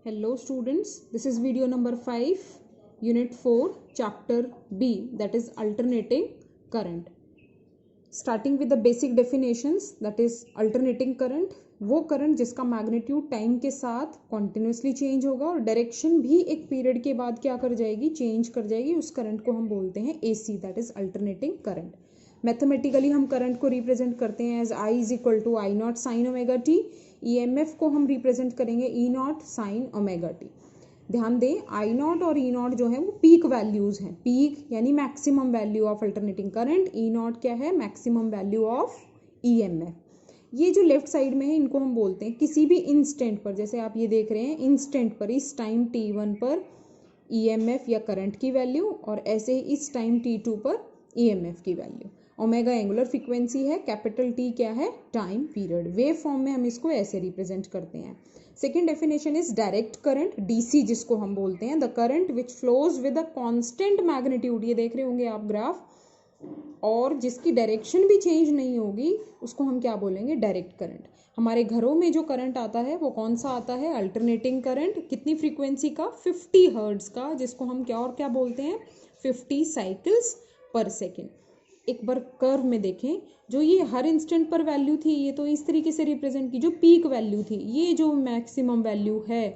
Hello students, this is video number 5, unit 4, chapter B, that is alternating current. Starting with the basic definitions, that is alternating current, वो current जिसका magnitude time के साथ continuously change होगा और direction भी एक period के बाद क्या कर जाएगी, चेंज कर जाएगी, उस करंट को हम बोलते हैं AC, that is alternating current. Mathematically हम करंट को रिप्रेजेंट करते हैं as I is equal to I naught sine omega T. EMF को हम रिप्रेजेंट करेंगे E naught sine omega T. ध्यान दें, I नॉट और E नॉट जो है वो पीक वैल्यूज हैं. पीक यानी maximum value of alternating current, E naught क्या है, मैक्सिमम वैल्यू ऑफ EMF. ये जो लेफ्ट साइड में है इनको हम बोलते हैं किसी भी इंस्टेंट पर, जैसे आप ये देख रहे हैं इंस्टेंट पर, इस टाइम T1 पर EMF या करंट की वैल्यू और ऐसे ही इस टाइम T2 पर EMF की वैल्यू. ओमेगा एंगुलर फ्रीक्वेंसी है, कैपिटल T क्या है, टाइम पीरियड. वेव फॉर्म में हम इसको ऐसे रिप्रेजेंट करते हैं. Second definition is direct current, DC जिसको हम बोलते हैं, the current which flows with a constant magnitude. ये देख रहे होंगे आप ग्राफ, और जिसकी डायरेक्शन भी चेंज नहीं होगी उसको हम क्या बोलेंगे, डायरेक्ट करंट. हमारे घरों में जो करंट आता है वो कौन सा आता है, अल्टरनेटिंग करंट. कितनी फ्रीक्वेंसी का, 50 हर्ट्ज का, जिसको हम क्या और क्या बोलते हैं, 50 साइकिल्स पर सेकेंड. एक बार कर्व में देखें, जो ये हर इंस्टेंट पर वैल्यू थी ये तो इस तरीके से रिप्रेजेंट की, जो पीक वैल्यू थी, ये जो मैक्सिमम वैल्यू है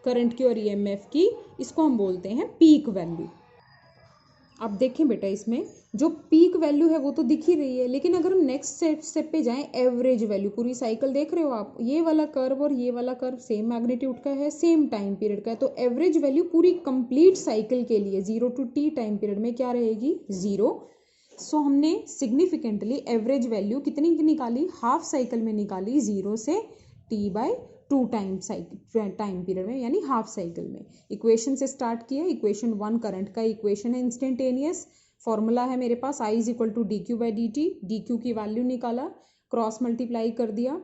करंट की और EMF की, इसको हम बोलते हैं पीक वैल्यू. आप देखें बेटा, इसमें जो पीक वैल्यू है वो तो दिख ही रही है, लेकिन अगर हम नेक्स्ट स्टेप पे जाएं, एवरेज वैल्यू, पूरी साइकिल देख रहे हो आप, ये वाला कर्व और ये वाला कर्व सेम मैग्नीट्यूड का है, सेम टाइम पीरियड का है, तो एवरेज वैल्यू पूरी कंप्लीट साइकिल के लिए 0 to T टाइम पीरियड में क्या रहेगी, 0. सो हमने सिग्निफिकेंटली एवरेज वैल्यू कितनी की निकाली, हाफ साइकिल में निकाली, 0 से T/2 टाइम पीरियड में, यानी हाफ साइकिल में. इक्वेशन से स्टार्ट किया, इक्वेशन 1 करंट का इक्वेशन है इंस्टेंटेनियस. फॉर्मूला है मेरे पास I is equal to dq/dt. dq की वैल्यू निकाला, क्रॉस मल्टीप्लाई कर दिया,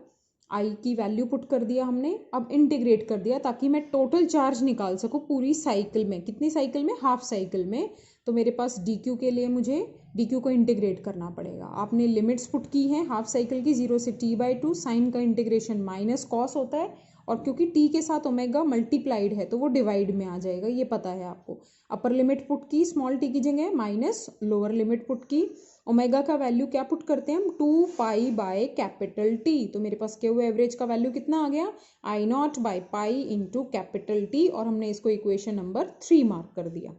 I की वैल्यू पुट कर दिया हमने. अब इंटीग्रेट कर दिया ताकि मैं टोटल चार्ज निकाल सकूं पूरी साइकिल में. कितनी साइकिल में, हाफ साइकिल में. तो मेरे पास dq के लिए मुझे dq को इंटीग्रेट करना पड़ेगा. आपने लिमिट्स पुट की हैं हाफ साइकिल की, 0 से T/2. साइन का इंटीग्रेशन माइनस कॉस होता है, और क्योंकि t के साथ ओमेगा मल्टीप्लाइड है तो वो डिवाइड में आ जाएगा, ये पता है आपको. अपर लिमिट पुट की स्मॉल t की जगह माइनस, लोअर लिमिट पुट की. ओमेगा का वैल्यू क्या पुट करते हैं हम, 2π कैपिटल T. तो मेरे पास क्या हुआ, एवरेज का वैल्यू कितना आ गया, I0/π इंटू कैपिटल T, और हमने इसको इक्वेशन नंबर 3 मार्क कर दिया.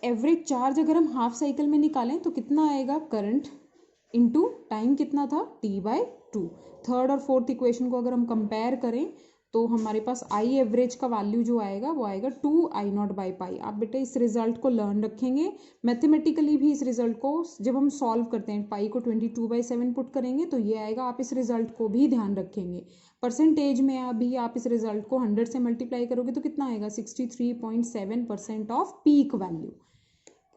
एवरेज चार्ज अगर हम हाफ साइकिल में निकालें तो कितना आएगा, करंट इंटू टाइम कितना था, T/2. थर्ड और फोर्थ इक्वेशन को अगर हम कंपेयर करें तो हमारे पास I एवरेज का वैल्यू जो आएगा वो आएगा 2I0/π. आप बेटा इस रिजल्ट को लर्न रखेंगे. मैथमेटिकली भी इस रिजल्ट को जब हम सॉल्व करते हैं, पाई को 22/7 पुट करेंगे तो ये आएगा. आप इस रिजल्ट को भी ध्यान रखेंगे. परसेंटेज में अभी आप इस रिजल्ट को 100 से मल्टीप्लाई करोगे तो कितना आएगा, 63.7% ऑफ पीक वैल्यू.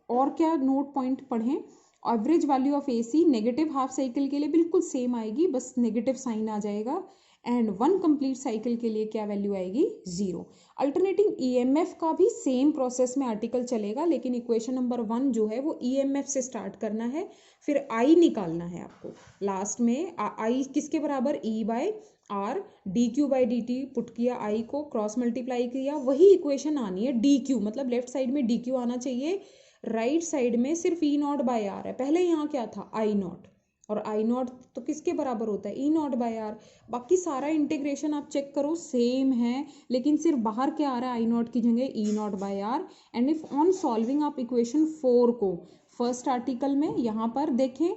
और क्या नोट पॉइंट पढ़ें, average value of AC negative half cycle के लिए बिल्कुल सेम आएगी, बस नेगेटिव साइन आ जाएगा. एंड वन कंप्लीट साइकिल के लिए क्या वैल्यू आएगी, 0. अल्टरनेटिंग EMF का भी सेम प्रोसेस में आर्टिकल चलेगा, लेकिन इक्वेशन नंबर 1 जो है वो EMF से स्टार्ट करना है, फिर I निकालना है आपको. लास्ट में I किसके बराबर, E/R. dq/dt पुट किया, I को क्रॉस मल्टीप्लाई किया, वही इक्वेशन आनी है dq, मतलब लेफ्ट साइड में dq आना चाहिए, राइट साइड में सिर्फ E0/R है. पहले यहाँ क्या था, I0, और I0 तो किसके बराबर होता है, E0/R. बाकी सारा इंटीग्रेशन आप चेक करो सेम है, लेकिन सिर्फ बाहर क्या आ रहा है, I0 की जगह E0/R. And if on solving आप इक्वेशन 4 को फर्स्ट आर्टिकल में यहाँ पर देखें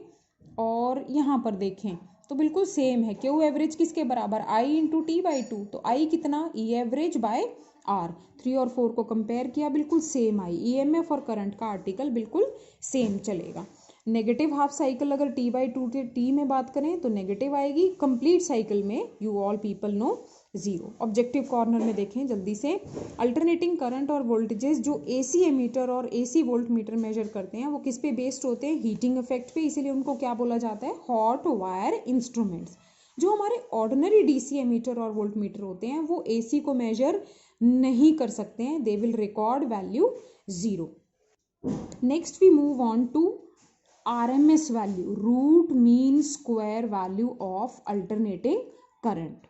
और यहाँ पर देखें तो बिल्कुल सेम है. क्यों, एवरेज किसके बराबर, I इंटू T/2. तो I कितना, E एवरेज/R. 3 और 4 को कंपेयर किया, बिल्कुल सेम आई. EMF और करंट का आर्टिकल बिल्कुल सेम चलेगा. नेगेटिव हाफ साइकिल अगर T/2 के T में बात करें तो नेगेटिव आएगी. कंप्लीट साइकिल में you all people know 0. Objective corner में देखें जल्दी से, अल्टरनेटिंग करंट और वोल्टेजेस जो AC एमीटर और AC वोल्ट मीटर मेजर करते हैं वो किस पे बेस्ड होते हैं, हीटिंग इफेक्ट पे, इसीलिए उनको क्या बोला जाता है, हॉट वायर इंस्ट्रूमेंट्स. जो हमारे ऑर्डिनरी DC एमीटर और वोल्ट मीटर होते हैं वो AC को मेजर नहीं कर सकते हैं, they will record value 0. Next we move on to RMS value, root mean square value of alternating current.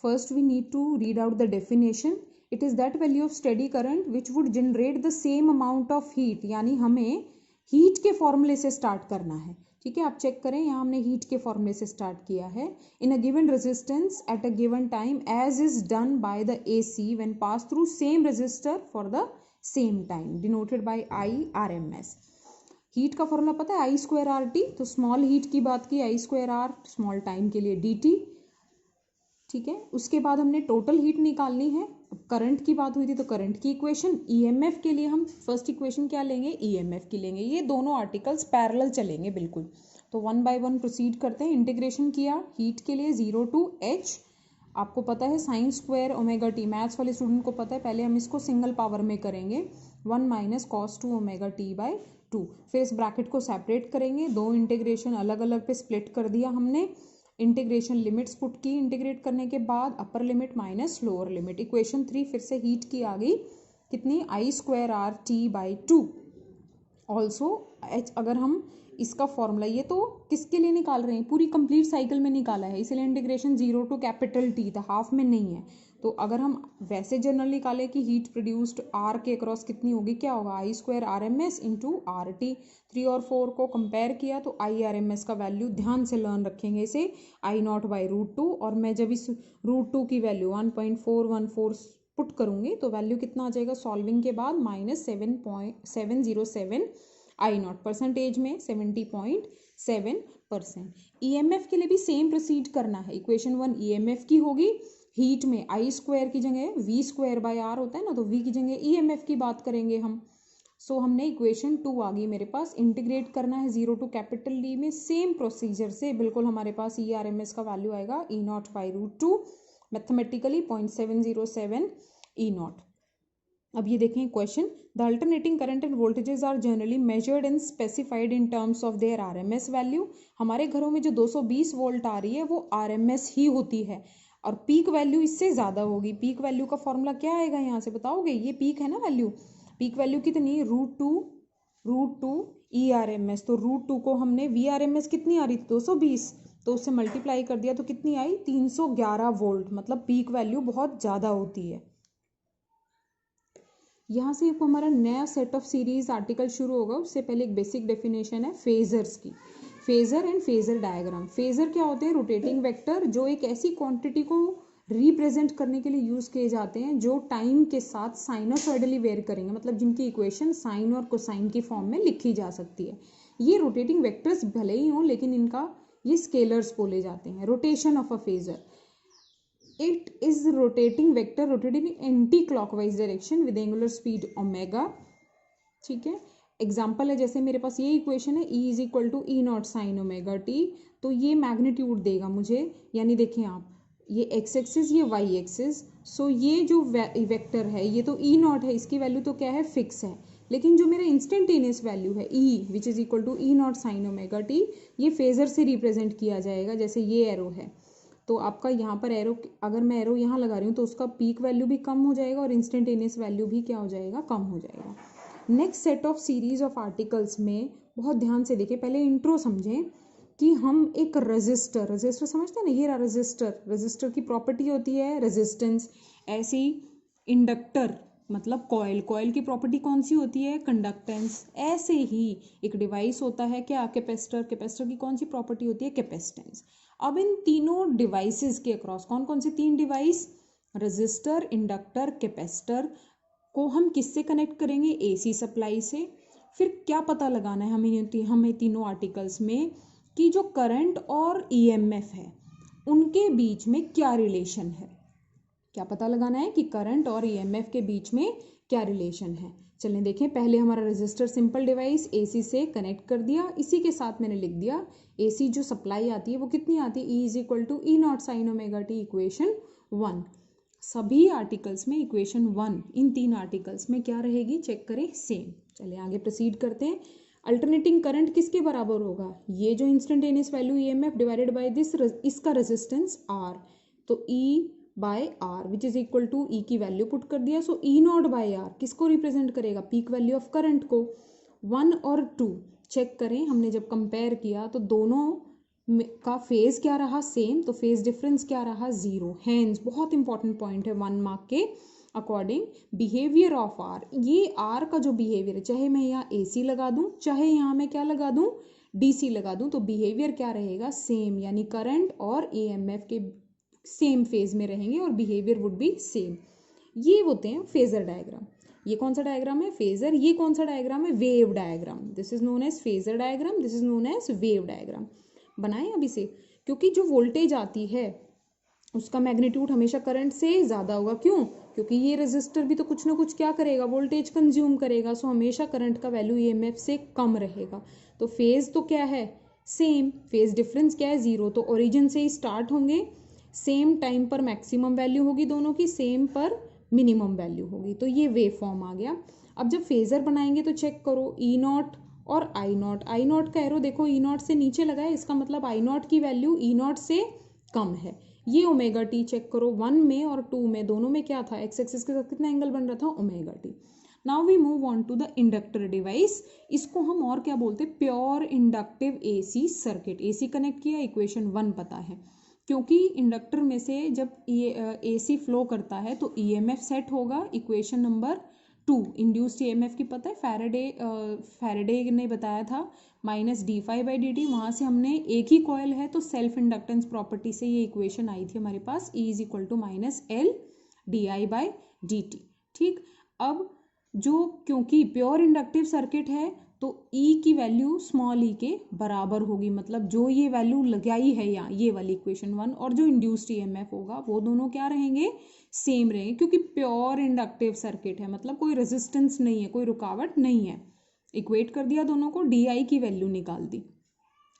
first we need to read out the definition. It is that value of steady current which would generate the same amount of heat. यानी हमें heat के फॉर्मूले से start करना है, ठीक है। आप चेक करें, यहाँ हमने हीट के फॉर्मूले से स्टार्ट किया है। In a given resistance at a given time as is done by the AC when pass through same resistor for the same time, denoted by IRMS। Heat का फॉर्मूला पता है आई स्क्वायर आर टी, तो small heat की बात की I square R, small time के लिए dt, ठीक है। उसके बाद हमने टोटल हीट निकालनी है। अब करंट की बात हुई थी तो करंट की इक्वेशन, ईएमएफ के लिए हम फर्स्ट इक्वेशन क्या लेंगे, ईएमएफ की लेंगे। ये दोनों आर्टिकल्स पैरेलल चलेंगे बिल्कुल। तो वन बाय वन प्रोसीड करते हैं। इंटीग्रेशन किया हीट के लिए 0 to h, आपको पता है sine square omega T, maths वाले स्टूडेंट को पता है। पहले हम इसको सिंगल पावर में करेंगे, 1 minus cos 2 omega T by 2। फिर इस ब्रैकेट को सेपरेट करेंगे, दो इंटीग्रेशन अलग अलग पे स्प्लिट कर दिया हमने। इंटीग्रेशन लिमिट्स पुट की, इंटीग्रेट करने के बाद upper limit minus lower limit. Equation 3 फिर से हीट की आ गई, कितनी, I square R T by 2। Also H, अगर हम इसका फॉर्मूला, ये तो किसके लिए निकाल रहे हैं, पूरी कंप्लीट साइकिल में निकाला है, इसलिए इंटीग्रेशन 0 to कैपिटल टी था, हाफ में नहीं है। तो अगर हम वैसे जनरल निकालें कि हीट प्रोड्यूस्ड आर के अक्रॉस कितनी होगी, क्या होगा, I square R M S into R T. 3 और 4 को कंपेयर किया तो आई आर एम एस का वैल्यू ध्यान से लर्न रखेंगे इसे, आई नॉट बाई रूट 2। और मैं जब इस रूट 2 की वैल्यू 1.414 पुट करूंगी तो वैल्यू कितना आ जाएगा सॉल्विंग के बाद, -7.707 आई नॉट, परसेंटेज में 70.7%। ईएमएफ के लिए भी सेम प्रोसीड करना है। इक्वेशन 1 ईएमएफ की होगी, हीट में आई स्क्वायर की जगह वी स्क्वायर बाय आर होता है ना, तो वी की जगह ईएमएफ की बात करेंगे हम। सो हमने इक्वेशन 2 आ गई मेरे पास, इंटीग्रेट करना है 0 to कैपिटल डी में, सेम प्रोसीजर से बिल्कुल हमारे पास ई आर एम एस का वैल्यू आएगा E not by root 2, mathematically 0.707 E not. अब ये देखें question, the alternating current and voltages are generally measured and specified in terms of their RMS value. हमारे घरों में जो 220 वोल्ट आ रही है वो आरएमएस ही होती है, और पीक वैल्यू इससे ज़्यादा होगी। पीक वैल्यू का फॉर्मूला क्या आएगा, यहाँ से बताओगे, ये पीक है ना वैल्यू, पीक वैल्यू कितनी, root two E R M S. तो रूट 2 को हमने, वी आर एम एस कितनी आ रही थी 220, तो उससे मल्टीप्लाई कर दिया तो कितनी आई 311 वोल्ट, मतलब पीक वैल्यू बहुत ज़्यादा होती है। यहाँ से हमारा नया सेट ऑफ सीरीज आर्टिकल शुरू होगा। उससे पहले एक बेसिक डेफिनेशन है फेजर्स की, phasor and phasor diagram. Phasor क्या होते हैं, रोटेटिंग वेक्टर, जो एक ऐसी क्वांटिटी को रिप्रेजेंट करने के लिए यूज किए जाते हैं जो टाइम के साथ साइनोसॉइडली वेयर करेंगे, मतलब जिनकी इक्वेशन साइन और कोसाइन की फॉर्म में लिखी जा सकती है। ये रोटेटिंग वेक्टर्स भले ही हों लेकिन इनका ये स्केलर्स बोले जाते हैं। Rotation of a phasor, it is rotating vector rotating in anti-clockwise direction with angular speed omega, ठीक है। एग्जाम्पल है, जैसे मेरे पास ये इक्वेशन है, E is equal to E naught sine omega T, तो ये मैग्नीट्यूड देगा मुझे, यानी देखें आप, ये एक्स एक्सिस, ये वाई एक्सिस। सो ये जो वेक्टर है ये तो ई नॉट है, इसकी वैल्यू तो क्या है, फिक्स है। लेकिन जो मेरा इंस्टेंटेनियस वैल्यू है E which is equal to E naught sine omega T, ये फेजर से रिप्रेजेंट किया जाएगा। जैसे ये एरो है, तो आपका यहाँ पर एरो, अगर मैं एरो यहाँ लगा रही हूँ तो उसका पीक वैल्यू भी कम हो जाएगा और इंस्टेंटेनियस वैल्यू भी क्या हो जाएगा, कम हो जाएगा। Next set of series of articles में बहुत ध्यान से देखें, पहले इंट्रो समझें कि हम एक रजिस्टर समझते हैं ना, ये रजिस्टर की प्रॉपर्टी होती है रेजिस्टेंस। ऐसी इंडक्टर मतलब कॉइल की प्रॉपर्टी कौन सी होती है, कंडक्टेंस। ऐसे ही एक डिवाइस होता है क्या, कैपेसिटर की कौन सी प्रॉपर्टी होती है, कैपेसिटेंस। अब इन तीनों डिवाइसेस के अक्रॉस, कौन कौन से 3 डिवाइस, रजिस्टर, इंडक्टर, कैपेसिटर, को हम किससे कनेक्ट करेंगे, एसी सप्लाई से। फिर क्या पता लगाना है हमें तीनों आर्टिकल्स में कि जो करंट और ईएमएफ है उनके बीच में क्या रिलेशन है। क्या पता लगाना है कि करंट और ईएमएफ के बीच में क्या रिलेशन है। चलें देखें, पहले हमारा रजिस्टर सिंपल डिवाइस एसी से कनेक्ट कर दिया, इसी के साथ मैंने लिख दिया एसी जो सप्लाई आती है वो कितनी आती है, E is equal to E naught sine omega T, equation 1। सभी आर्टिकल्स में इक्वेशन 1 इन 3 आर्टिकल्स में क्या रहेगी, चेक करें, सेम। चलिए आगे प्रोसीड करते हैं। अल्टरनेटिंग करंट किसके बराबर होगा, ये जो instantaneous value EMF divided by this, इसका रेजिस्टेंस आर, तो E by R which is equal to E की वैल्यू पुट कर दिया। So E not by R किसको रिप्रेजेंट करेगा, पीक वैल्यू ऑफ करंट को। 1 और 2 चेक करें, हमने जब कंपेयर किया तो दोनों का फेज क्या रहा, सेम, तो फेज डिफरेंस क्या रहा, 0। हैंस बहुत इंपॉर्टेंट पॉइंट है 1 मार्क के अकॉर्डिंग। बिहेवियर ऑफ आर, ये आर का जो बिहेवियर है, चाहे मैं यहाँ AC लगा दूं, चाहे यहाँ मैं क्या लगा दूं, DC लगा दूं, तो बिहेवियर क्या रहेगा, सेम, यानी करंट और EMF के सेम फेज में रहेंगे और बिहेवियर वुड बी सेम। ये होते हैं फेजर डायग्राम। ये कौन सा डायग्राम है, फेजर। ये कौन सा डायग्राम है, wave diagram. This is known as phasor diagram, this is known as wave diagram. बनाएं अभी से, क्योंकि जो वोल्टेज आती है उसका मैग्नीट्यूड हमेशा करंट से ज़्यादा होगा। क्यों, क्योंकि ये रेजिस्टर भी तो कुछ ना कुछ क्या करेगा, वोल्टेज कंज्यूम करेगा। सो हमेशा करंट का वैल्यू EMF से कम रहेगा। तो फेज तो क्या है, सेम। फेज डिफरेंस क्या है, 0। तो ओरिजिन से ही स्टार्ट होंगे, सेम टाइम पर मैक्सिमम वैल्यू होगी दोनों की, सेम पर मिनिमम वैल्यू होगी। तो ये वेव फॉर्म आ गया। अब जब फेजर बनाएंगे तो चेक करो, E0 और I0 का एरो देखो, E0 से नीचे लगा है, इसका मतलब I0 की वैल्यू E0 से कम है। ये ओमेगा टी चेक करो, 1 में और 2 में, दोनों में क्या था, एक्स एक्सिस के साथ कितना एंगल बन रहा था, omega T. Now we move on to the inductor device. इसको हम और क्या बोलते हैं, pure inductive AC circuit. AC connect किया, इक्वेशन 1 पता है, क्योंकि इंडक्टर में से जब AC फ्लो करता है तो EMF सेट होगा। इक्वेशन नंबर 2 इंड्यूस्ड EMF की पता है, फैराडे ने बताया था, -d∅dt। वहाँ से हमने एक ही कॉयल है तो सेल्फ इंडक्टेंस प्रॉपर्टी से ये इक्वेशन आई थी हमारे पास, E = -L di/dt। ठीक, अब जो, क्योंकि प्योर इंडक्टिव सर्किट है तो E की वैल्यू स्मॉल e के बराबर होगी, मतलब जो ये वैल्यू लगाई है यहाँ, ये वाली इक्वेशन 1, और जो इंड्यूस्ड EMF होगा वो दोनों क्या रहेंगे, सेम रहेंगे, क्योंकि प्योर इंडक्टिव सर्किट है, मतलब कोई रेजिस्टेंस नहीं है, कोई रुकावट नहीं है। इक्वेट कर दिया दोनों को, DI की वैल्यू निकाल दी।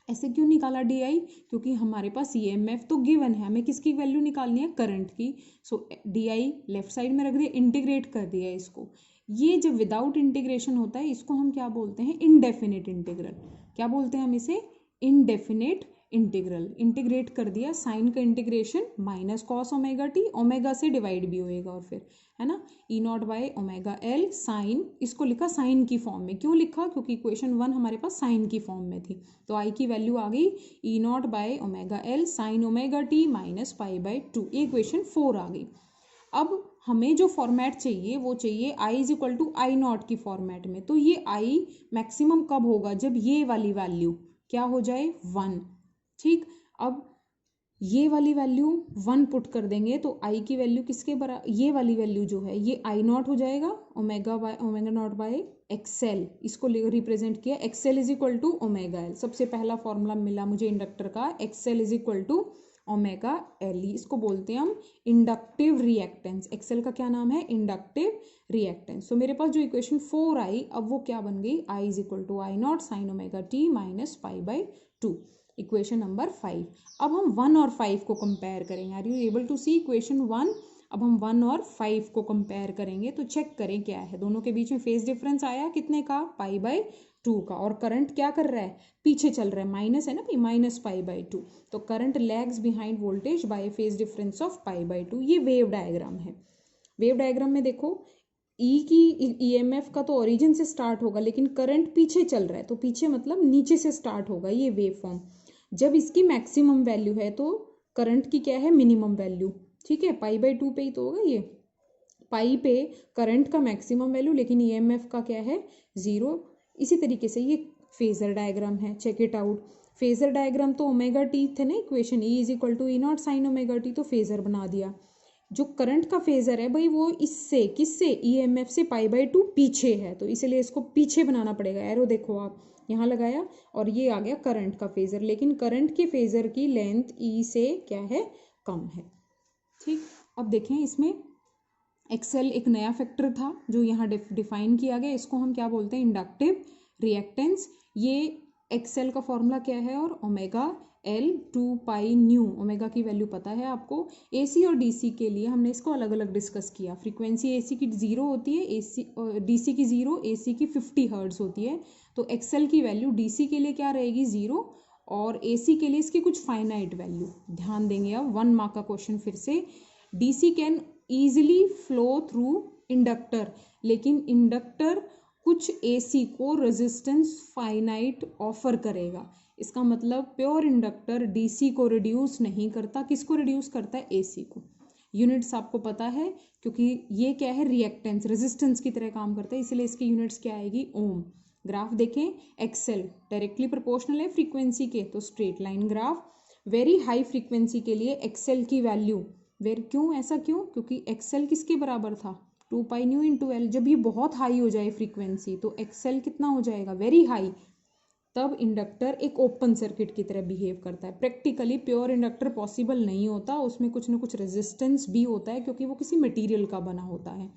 ऐसे क्यों निकाला DI, क्योंकि हमारे पास EMF तो गिवन है, हमें किसकी वैल्यू निकालनी है, करंट की। सो DI लेफ्ट साइड में रख दिया, इंटीग्रेट कर दिया इसको। ये जब विदाउट इंटीग्रेशन होता है इसको हम क्या बोलते हैं, इनडेफिनिट इंटीग्रल। क्या बोलते हैं हम इसे, इनडेफिनिट इंटीग्रल। इंटीग्रेट कर दिया, साइन का इंटीग्रेशन -cos ωt, ओमेगा से डिवाइड भी होएगा और फिर, है ना, E0/ωL साइन, इसको लिखा साइन की फॉर्म में। क्यों लिखा, क्योंकि इक्वेशन 1 हमारे पास साइन की फॉर्म में थी। तो I की वैल्यू आ गई E0/ωL साइन ωt -π/2। ये इक्वेशन 4 आ गई। अब हमें जो फॉर्मेट चाहिए वो चाहिए I = I0 की फॉर्मेट में। तो ये I मैक्सिमम कब होगा, जब ये वाली वैल्यू क्या हो जाए, 1। ठीक, अब ये वाली वैल्यू 1 पुट कर देंगे तो I की वैल्यू किसके बराबर, ये वाली वैल्यू जो है ये I0 हो जाएगा, ω0/XL। इसको रिप्रेजेंट किया, XL = ωL। सबसे पहला फॉर्मूला मिला मुझे इंडक्टर का, XL = ωL। इसको बोलते हैं हम इंडक्टिव रिएक्टेंस। XL का क्या नाम है, इंडक्टिव रिएक्टेंस। तो मेरे पास जो इक्वेशन 4 आई, अब वो क्या बन गई, I = I0 sin ωt -π/2, equation number 5। अब हम 1 और 5 को कंपेयर करेंगे। Are you able to see equation 1। अब हम 1 और 5 को कंपेयर करेंगे तो चेक करें क्या है, दोनों के बीच में फेज डिफरेंस आया कितने का, π/2 का, और करंट क्या कर रहा है, पीछे चल रहा है, माइनस है ना, -π/2। तो current lags behind voltage by phase difference of π/2। ये वेव डायग्राम है। वेव डायग्राम में देखो, ई की EMF का तो ओरिजिन से स्टार्ट होगा, लेकिन करंट पीछे चल रहा है, तो पीछे मतलब नीचे से स्टार्ट होगा ये वेव फॉर्म। जब इसकी मैक्सिमम वैल्यू है तो करंट की क्या है, मिनिमम वैल्यू। ठीक है, π/2 पे ही तो होगा ये, पाई पे करंट का मैक्सिमम वैल्यू, लेकिन EMF का क्या है, 0। इसी तरीके से ये फेजर डायग्राम है, check it out. Phasor diagram तो ωt थे ना equation, E = E0 sin ωt, तो फेजर बना दिया। जो करंट का फेजर है भाई वो इससे, किससे, EMF से π/2 पीछे है, तो इसलिए इसको पीछे बनाना पड़ेगा। एरो देखो आप, यहाँ लगाया और ये आ गया करंट का फेजर, लेकिन करंट के फेजर की लेंथ E से क्या है, कम है। ठीक, अब देखें इसमें XL एक नया फैक्टर था जो यहाँ डिफाइन किया गया, इसको हम क्या बोलते हैं, इंडक्टिव रिएक्टेंस। ये XL का फॉर्मूला क्या है, और ωL 2πν, ओमेगा की वैल्यू पता है आपको। AC और DC के लिए हमने इसको अलग अलग डिस्कस किया। फ्रीक्वेंसी AC की 0 होती है, DC की 0, AC की 50 हर्ट्ज होती है। तो XL की वैल्यू DC के लिए क्या रहेगी, 0, और AC के लिए इसकी कुछ फाइनाइट वैल्यू। ध्यान देंगे अब, 1 मार्क का क्वेश्चन फिर से। DC can easily flow through inductor, लेकिन इंडक्टर कुछ AC को रेजिस्टेंस फाइनाइट ऑफर करेगा। इसका मतलब प्योर इंडक्टर डीसी को रिड्यूस नहीं करता, किसको रिड्यूस करता है, एसी को। यूनिट्स आपको पता है क्योंकि ये क्या है, रिएक्टेंस रेजिस्टेंस की तरह काम करता है, इसलिए इसकी यूनिट्स क्या आएगी, ओम। ग्राफ देखें, एक्सेल डायरेक्टली प्रोपोर्शनल है फ्रीक्वेंसी के, तो straight line graph. Very high frequency के लिए एक्सेल की वैल्यू क्यों, ऐसा क्यों, क्योंकि एक्सेल किसके बराबर था, 2 पाई न्यू इंटू एल। जब ये बहुत हाई हो जाए फ्रीक्वेंसी तो एक्सेल कितना हो जाएगा, वेरी हाई, तब इंडक्टर एक ओपन सर्किट की तरह बिहेव करता है। प्रैक्टिकली प्योर इंडक्टर पॉसिबल नहीं होता, उसमें कुछ ना कुछ रेजिस्टेंस भी होता है क्योंकि वो किसी मटेरियल का बना होता है।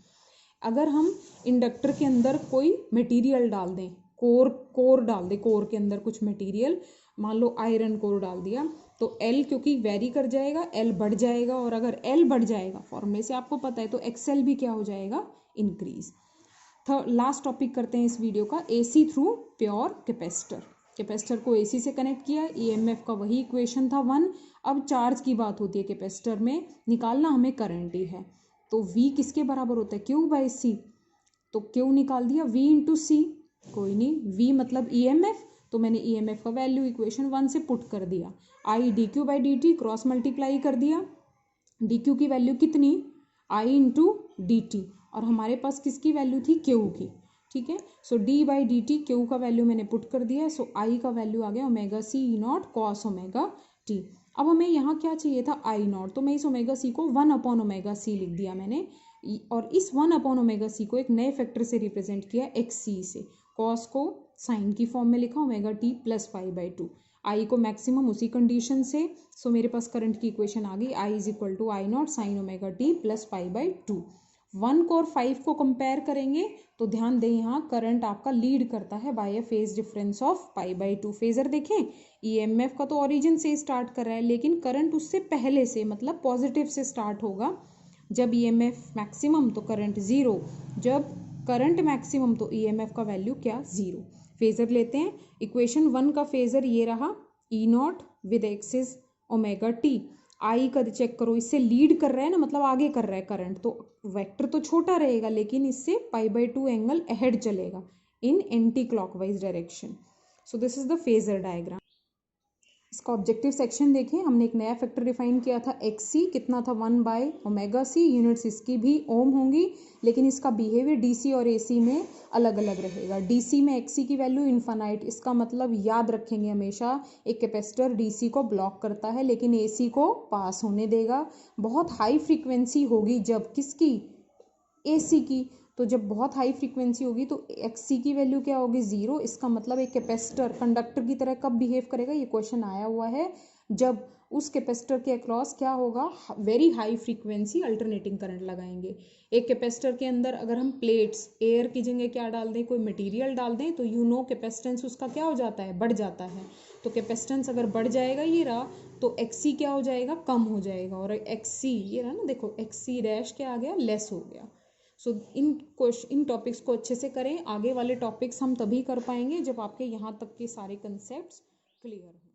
अगर हम इंडक्टर के अंदर कोई मटेरियल डाल दें, कोर डाल दें, कोर के अंदर कुछ मटेरियल, मान लो आयरन कोर डाल दिया, तो एल क्योंकि वेरी कर जाएगा, एल बढ़ जाएगा, और अगर एल बढ़ जाएगा फॉर्मूले से आपको पता है, तो एक्सएल भी क्या हो जाएगा, इंक्रीज। लास्ट टॉपिक करते हैं इस वीडियो का, AC through pure capacitor. Capacitor को एसी से कनेक्ट किया, ईएमएफ का वही इक्वेशन था 1। अब चार्ज की बात होती है कैपेसिटर में, निकालना हमें करंट ही है, तो V किसके बराबर होता है, Q बाई C। तो Q निकाल दिया, V इंटू सी, कोई नहीं, V मतलब EMF, तो मैंने EMF का वैल्यू इक्वेशन 1 से पुट कर दिया। I D Q by D T cross multiply कर दिया, डी क्यू की वैल्यू कितनी, I इंटू डी टी, और हमारे पास किसकी वैल्यू थी, Q की, ठीक है। सो D by D T, Q का वैल्यू मैंने पुट कर दिया, सो I का वैल्यू आ गया omega C E not cos omega T. अब हमें यहाँ क्या चाहिए था, आई नॉट, तो मैं इस ओमेगा सी को 1 अपॉन ओमेगा सी लिख दिया मैंने, और इस 1 अपॉन ओमेगा सी को एक नए फैक्टर से रिप्रेजेंट किया, एक्स सी से। कॉस को साइन की फॉर्म में लिखा, omega T plus pi by 2। आई को मैक्सिमम उसी कंडीशन से, सो मेरे पास करंट की इक्वेशन आ गई, I is equal to I not sine omega T plus pi by 2। 1 को और 5 को कंपेयर करेंगे तो ध्यान दें, यहाँ करंट आपका लीड करता है by a phase difference of pi by 2। Phasor देखें, ईएमएफ का तो ओरिजिन से स्टार्ट कर रहा है, लेकिन करंट उससे पहले से, मतलब पॉजिटिव से स्टार्ट होगा। जब ईएमएफ मैक्सिमम तो करंट जीरो, जब करंट मैक्सिमम तो ईएमएफ का वैल्यू क्या, जीरो। फेजर लेते हैं, इक्वेशन 1 का फेजर ये रहा, E not with axis omega T. I का चेक करो, इससे लीड कर रहा है ना, मतलब आगे कर रहा है करंट, तो वेक्टर तो छोटा रहेगा लेकिन इससे पाई बाई 2 एंगल अहेड चलेगा in anticlockwise direction. So this is the phasor diagram. इसका ऑब्जेक्टिव सेक्शन देखें, हमने एक नया फैक्टर डिफाइन किया था, एक्स सी कितना था, 1 बाय ओमेगा सी। यूनिट्स इसकी भी ओम होंगी, लेकिन इसका बिहेवियर डीसी और एसी में अलग अलग रहेगा। डीसी में एक्स सी की वैल्यू इन्फानाइट, इसका मतलब याद रखेंगे हमेशा, एक कैपेसिटर डीसी को ब्लॉक करता है लेकिन एसी को पास होने देगा। बहुत हाई फ्रीक्वेंसी होगी जब किसकी, एसी की, तो जब बहुत हाई फ्रीक्वेंसी होगी तो एक्स सी की वैल्यू क्या होगी, जीरो। इसका मतलब एक कैपेसिटर कंडक्टर की तरह कब बिहेव करेगा, ये क्वेश्चन आया हुआ है, जब उस कैपेसिटर के अक्रॉस क्या होगा, very high frequency alternating current लगाएंगे। एक कैपेसिटर के अंदर अगर हम प्लेट्स, एयर की जगह क्या डाल दें, कोई मटेरियल डाल दें, तो यू नो कैपेसिटेंस उसका क्या हो जाता है, बढ़ जाता है। तो कैपेसिटेंस अगर बढ़ जाएगा, ये रहा, तो एक्सी क्या हो जाएगा, कम हो जाएगा, और एक्सी ये रहा ना, देखो एक्सी डैश क्या आ गया, लेस हो गया। सो इन टॉपिक्स को अच्छे से करें, आगे वाले टॉपिक्स हम तभी कर पाएंगे जब आपके यहाँ तक के सारे कंसेप्ट्स क्लियर हो।